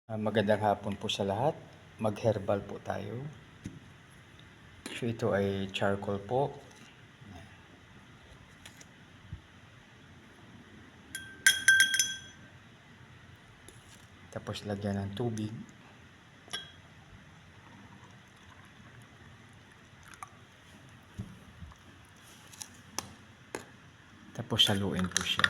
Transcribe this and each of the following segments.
Magandang hapon po sa lahat. Mag-herbal po tayo. So ito ay charcoal po. Tapos lagyan ng tubig. Tapos haluin po siya.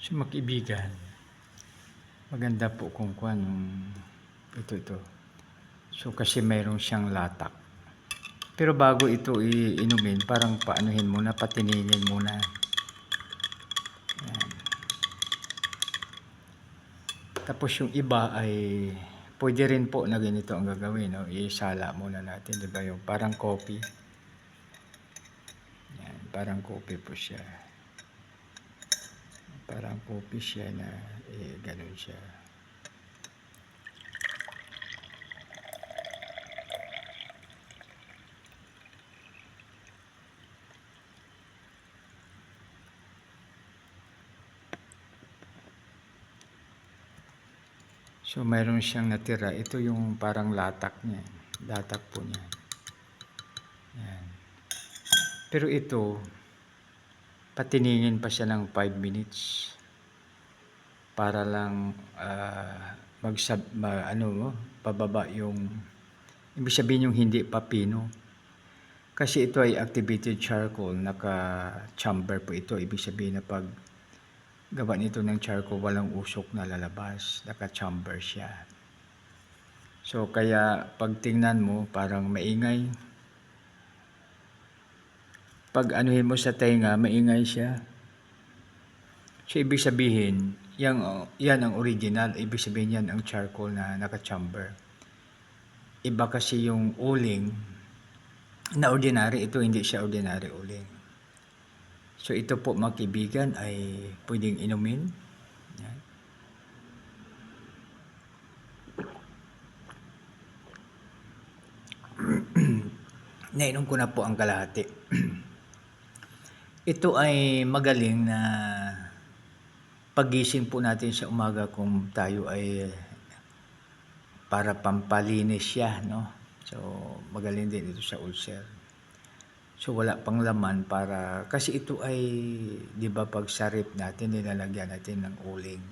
So mag-ibigan, maganda po kung ito. So kasi mayroon siyang latak. Pero bago ito iinumin, parang paanuhin muna, patininin muna. Yan. Tapos yung iba ay pwede rin po na ganito ang gagawin, no? Isala muna natin, di ba, yung parang coffee. Yan, parang coffee po siya. Parang coffee siya na ganun siya. So mayroon siyang natira. Ito yung parang latak niya. Latak po niya. Yan. Pero ito, patiningin pa siya ng 5 minutes para lang pababa yung, ibig sabihin yung hindi papino. Kasi ito ay activated charcoal, naka-chamber po ito. Ibig sabihin na pag gawa nito ng charcoal, walang usok na lalabas, naka-chamber siya. So kaya pag tingnan mo, parang maingay. Pag anuhin mo sa tenga, maingay siya. So ibig sabihin, yan ang original. Ibig sabihin yan ang charcoal na naka-chamber. Iba kasi yung uling na ordinary. Ito hindi siya ordinary uling. So ito po mga kaibigan ay pwedeng inumin. Yan. Nainom ko na po ang kalahati. Ito ay magaling na paggising po natin sa umaga kung tayo ay para pampalinis siya, no? So magaling din ito sa ulcer. So wala pang laman para, kasi ito ay, di ba, pag sarip natin, nilalagyan natin ng uling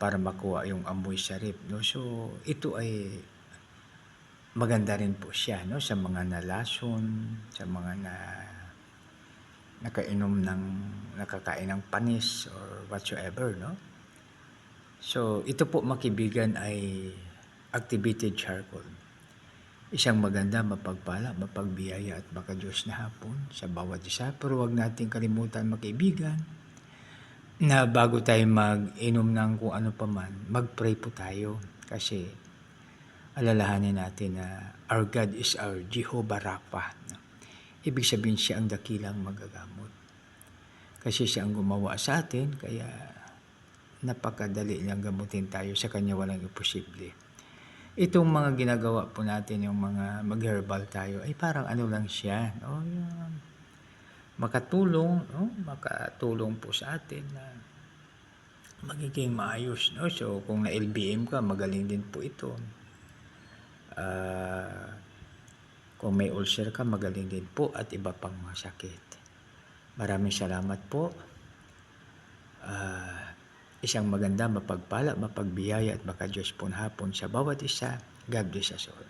para makuha yung amoy sarip, no? So ito ay maganda rin po siya, no? Sa mga nalason, sa mga nakakain ng panis or whatsoever, no? So ito po mga kaibigan ay activated charcoal. Isang maganda, mapagpala, mapagbiyaya at makadiyos na hapon sa bawat isa. Pero huwag natin kalimutan mga kaibigan na bago tayo mag-inom ng kung ano pa man, mag-pray po tayo. Kasi alalahanin natin na our God is our Jehovah Rapha. Ibig sabihin siya ang dakilang magagamot. Kasi siya ang gumawa sa atin, kaya napakadali niyang gamutin tayo, sa kanya walang imposible. Itong mga ginagawa po natin, yung mga mag-herbal tayo, ay parang ano lang siya, no? Makatulong po sa atin na magiging maayos, no? So kung na-LBM ka, magaling din po ito. Kung may ulcer ka, magaling din po, at iba pang masakit. Maraming salamat po. Isang maganda, mapagpala, mapagbiyaya at makadiyos po hapon sa bawat isa. God bless us all.